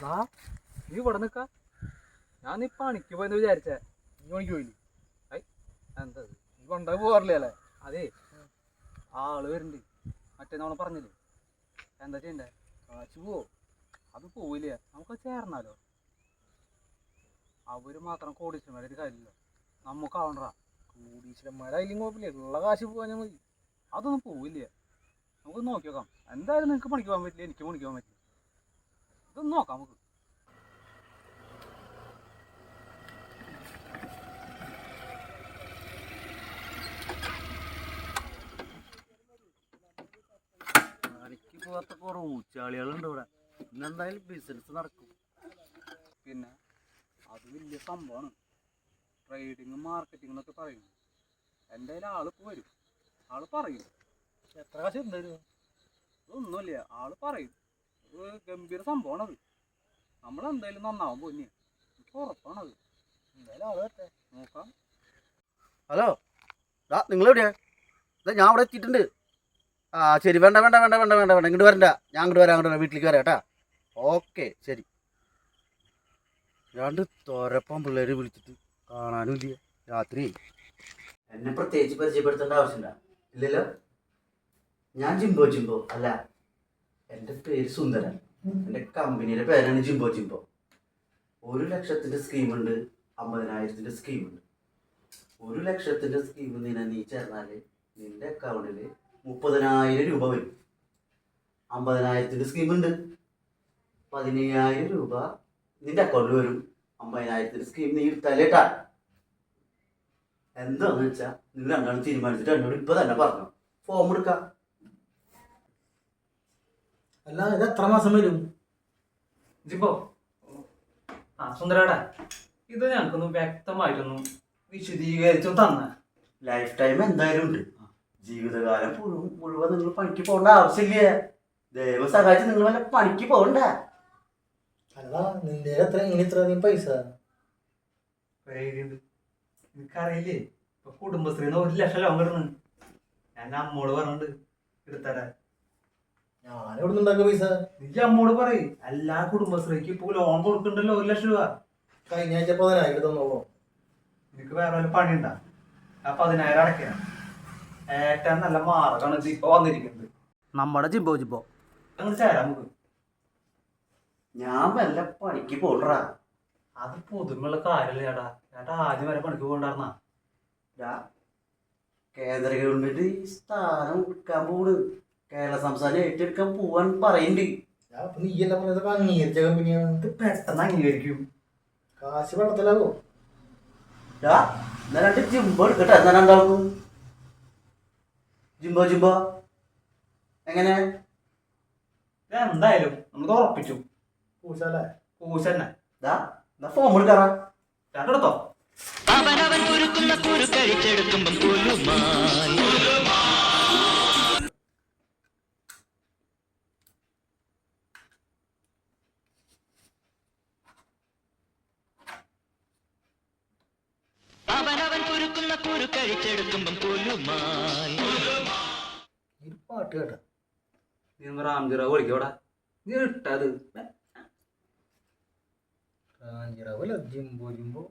ആ നീ ഇവിടെ നിൽക്ക. ഞാൻ നീ പണിക്ക് പോയെന്ന് വിചാരിച്ചേ. നീ പണിക്ക് പോയില്ലേ? എന്താ നീ കൊണ്ടേ പോകാറില്ലേ അല്ലേ? അതേ ആള് വരുന്നുണ്ട്. മറ്റേ നമ്മൾ പറഞ്ഞില്ലേ, എന്താ ചെയ്യണ്ടേ? കാശ് പോവോ? അത് പോയില്ലേ, നമുക്ക് ചേർന്നാലോ? അവര് മാത്രം കോടീശ്വരന്മാരായിട്ട് കാര്യമില്ല, നമുക്കാവണ്ടാ. കോടീശ്വരന്മാരായാലും കുഴപ്പമില്ല, ഉള്ള കാശ് പോകാൻ മതി. അതൊന്നും പോവില്ല. നമുക്ക് നോക്കി നോക്കാം. എന്തായാലും നിനക്ക് പണിക്ക് പോകാൻ പറ്റില്ല, എനിക്ക് പണിക്ക് പോകാൻ പറ്റില്ല. ഇതൊന്നും നോക്കാം നമുക്ക്. പണിക്ക് പോകാത്ത കുറേ ഊച്ചാളികളുണ്ട് ഇവിടെ. ഇന്നെന്തായാലും ബിസിനസ് നടക്കും. പിന്നെ അത് വലിയ സംഭവമാണ്. ട്രേഡിങ്ങും മാർക്കറ്റിംഗ് എന്നൊക്കെ പറയുന്നത്. എന്തായാലും ആളിപ്പോൾ വരും, ആള് പറയും. എത്ര കാശ് ഉണ്ടായിരുന്നു? അതൊന്നുമില്ല, ആള് പറയും. ഒരു ഗംഭീര സംഭവമാണത്. നമ്മളെന്തായാലും നന്നാവാൻ പോന്നെ, എനിക്ക് ഉറപ്പാണത്. എന്തായാലും ആള് വരട്ടെ, നോക്കാം. ഹലോ, നിങ്ങളെവിടെയാ? ഞാൻ അവിടെ എത്തിയിട്ടുണ്ട്. ആ ശരി, വേണ്ട വേണ്ട വേണ്ട വേണ്ട വേണ്ട വേണ്ട ഇങ്ങോട്ട് വരണ്ട. ഞാൻ അങ്ങോട്ട് വരാം, വീട്ടിലേക്ക് വരാം കേട്ടാ. ഓക്കെ ശരി. രണ്ട് തോരപ്പം പിള്ളേർ വിളിച്ചിട്ട് കാണാനും ഇല്ല. രാത്രി എന്നെ പ്രത്യേകിച്ച് പരിചയപ്പെടുത്തേണ്ട ആവശ്യമില്ല, ഇല്ലല്ലോ. ഞാൻ ജിംബോ അല്ല, എൻ്റെ പേര് സുന്ദരൻ. എൻ്റെ കമ്പനിയുടെ പേരാണ് ജിംബോ. 1,00,000 സ്കീമുണ്ട്, 50,000 സ്കീമുണ്ട്. 1,00,000 സ്കീം നീ ചേർന്നാൽ നിന്റെ അക്കൗണ്ടിൽ 30,000 രൂപ വരും. 50,000 സ്കീമുണ്ട്, 15,000 രൂപ നിന്റെ അക്കൗണ്ടിൽ വരും. 50,000 സ്കീം നീ എടുത്താലേട്ടാ. എന്താന്ന് വെച്ചാൽ നിങ്ങൾ രണ്ടാളും തീരുമാനിച്ചിട്ട് എന്നോട് ഇപ്പൊ തന്നെ പറഞ്ഞു. ഫോം എടുക്കാം. അല്ല, ഇത് എത്ര മാസം വരും? ജിംബോ, സുന്ദരാടാ, ഇത് ഞങ്ങൾക്കൊന്ന് വ്യക്തമായിട്ടൊന്നും വിശദീകരിച്ചും തന്ന. ലൈഫ് ടൈം എന്തായാലും ഉണ്ട്. ജീവിതകാലം മുഴുവൻ നിങ്ങൾ പണിക്ക് പോകേണ്ട ആവശ്യമില്ല. ദൈവം സഹായിച്ച് നിങ്ങൾ വല്ല പണിക്ക് പോകണ്ട. അല്ല, നിന്റെ എങ്ങനെ ഇത്ര അധികം പൈസ? എനിക്കറിയില്ലേ, ഇപ്പൊ കുടുംബശ്രീന്ന് 1,00,000 ലോൺ കിട്ടുന്നു. ഞാൻ അമ്മോട് പറഞ്ഞിട്ട് എടുത്തരാ. ഞാൻ എവിടെ നിന്നുണ്ടാക്കുക പൈസ? നീ അമ്മോട് പറയും. എല്ലാ കുടുംബശ്രീക്ക് ഇപ്പൊ ലോൺ കൊടുക്കണ്ടല്ലോ 1,00,000 രൂപ. കഴിഞ്ഞ ആഴ്ച 10,000 തന്നോളൂ. എനിക്ക് വേറെ വല്ല പണിയുണ്ടാ? ആ 10,000 അടയ്ക്കണം. ഏറ്റവും നല്ല മാർഗമാണ് ഇത് ഇപ്പൊ വന്നിരിക്കുന്നത്. നമ്മുടെ ജിംബോ അങ്ങനെ ചേരാം നമുക്ക്. ഞാൻ വല്ല പണിക്ക് പോകണ്ടാ. അത് പൊതുമുള്ള കാര്യമല്ല ചേട്ടാ. ചേട്ടാ ആദ്യം വരെ പണിക്ക് പോകണ്ടായിരുന്നാ. കേന്ദ്ര ഗവൺമെന്റ് സ്ഥാനം എടുക്കാൻ പോണ്. കേരള സംസ്ഥാനം ഏറ്റെടുക്കാൻ പോവാൻ പറയുന്നുണ്ട്. നീ എല്ലാം പറഞ്ഞതൊക്കെ അംഗീകരിച്ച കമ്പനിയാണ്. ഇത് പെട്ടെന്ന് അംഗീകരിക്കും. കാശ് വെള്ളത്തിലാകോ? എന്നാ രണ്ട് ജിംബോ എടുക്കട്ടെ. എന്നാ രണ്ടാൾക്കും ജിംബോ എങ്ങനെ? എന്തായാലും നമുക്ക് ഉറപ്പിച്ചു. പൂശല്ലേ? പൂശന്നെ. ഫോം എടുക്കാറാ. ചേട്ടാ എടുത്തോ. അവനവൻ കുരുക്കുന്ന കുരു കഴിച്ചെടുക്കുമ്പം പാട്ട് കേട്ട നീ റാംജിറ വിളിക്കോടാ. നീ ഇട്ടത് റാഞ്ചിറാവല്ല, ജിംബോ.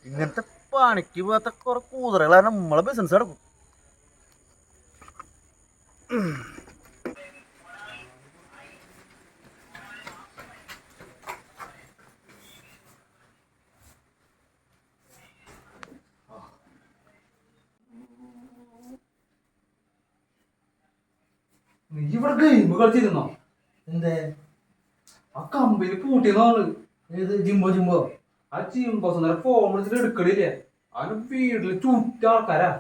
ഇങ്ങനത്തെ പണിക്ക് പോകാത്ത കുറെ കൂതറകളാണ് നമ്മളെ ബിസിനസ് നടക്കും. നീ ഇവിടെ ഗെയിം കളിച്ചിരുന്നോ? എന്തേ? ആ കമ്പനി പൂട്ടിയെന്നാണ്. ഏത് ജിംബോ? ആ ജിംബോ സുന്ദരം ഫോൺ വിളിച്ചിട്ട് എടുക്കണില്ലേ. അവന് വീട്ടില് ചുറ്റ ആൾക്കാരാ.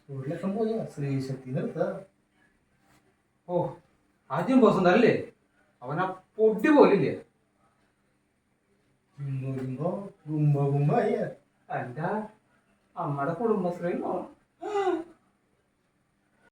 1,00,000 പോയാ ശ്രീശക്തിന്ന് എടുത്താ. ഓ, ആ ജിംബോ സുന്ദരല്ലേ, അവനാ പൊടി പോലില്ലേ. ഗുമ്മ എന്റെ അമ്മയുടെ കുടുംബശ്രീ